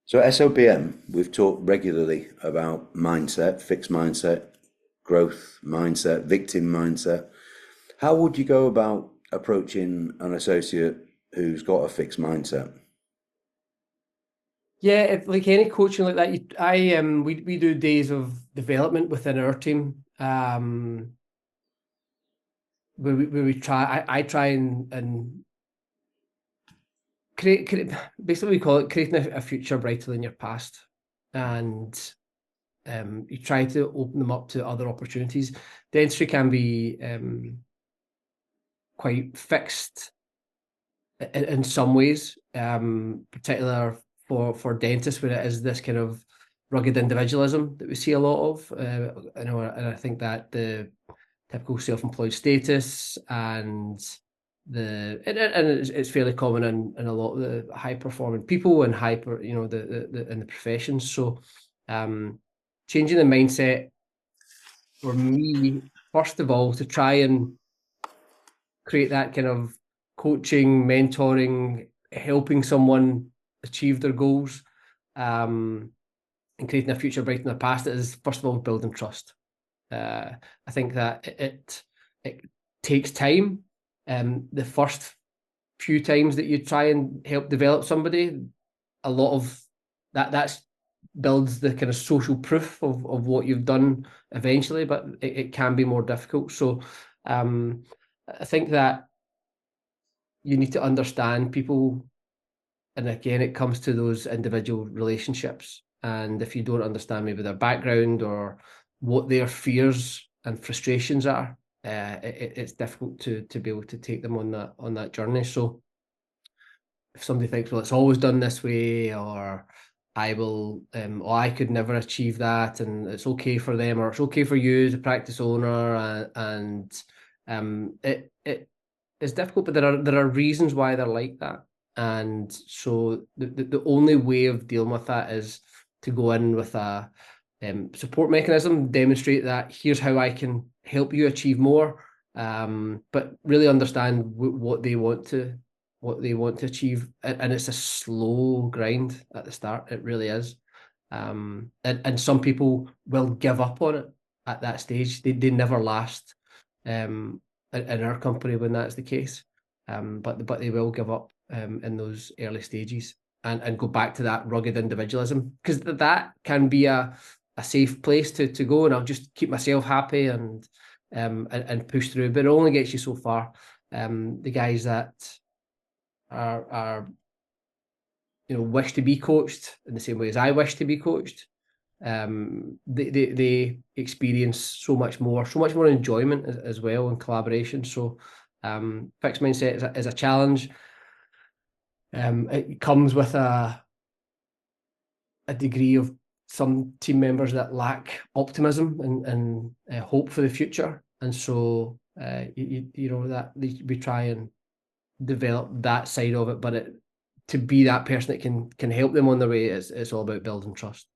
So at SOBM, we've talked regularly about mindset, fixed mindset, growth mindset, victim mindset. How would you go about approaching an associate who's got a fixed mindset? Yeah, if, like any coaching like that, we do days of development within our team. Where we try, I try and create basically we call it creating a future brighter than your past, and you try to open them up to other opportunities. Dentistry can be quite fixed in some ways, particular for dentists, where it is this kind of rugged individualism that we see a lot of. And I think that the typical self-employed status and it's fairly common in a lot of the high performing people and hyper, the in the professions. So changing the mindset for me, first of all, to try and create that kind of coaching, mentoring, helping someone achieve their goals, and creating a future brighter than the past is first of all building trust. I think that it takes time. The first few times that you try and help develop somebody, a lot of that's builds the kind of social proof of what you've done eventually, but it can be more difficult. So I think that you need to understand people, and again it comes to those individual relationships, and if you don't understand maybe their background or what their fears and frustrations are, it's difficult to be able to take them on that journey. So if somebody thinks, well, it's always done this way, or I could never achieve that, and it's okay for them, or it's okay for you as a practice owner, and it is difficult, but there are reasons why they're like that. And so the only way of dealing with that is to go in with a support mechanism, demonstrate that here's how I can help you achieve more, but really understand what they want to achieve, and it's a slow grind at the start. It really is, and some people will give up on it at that stage. They never last, in our company when that's the case, but they will give up in those early stages and go back to that rugged individualism, because that can be a safe place to go, and I'll just keep myself happy and push through, but it only gets you so far. The guys that are wish to be coached in the same way as I wish to be coached, they experience so much more enjoyment as well, and collaboration. So fixed mindset is a challenge. It comes with a degree of some team members that lack optimism and hope for the future, and so that we try and develop that side of it, but to be that person that can help them on their way, it's all about building trust.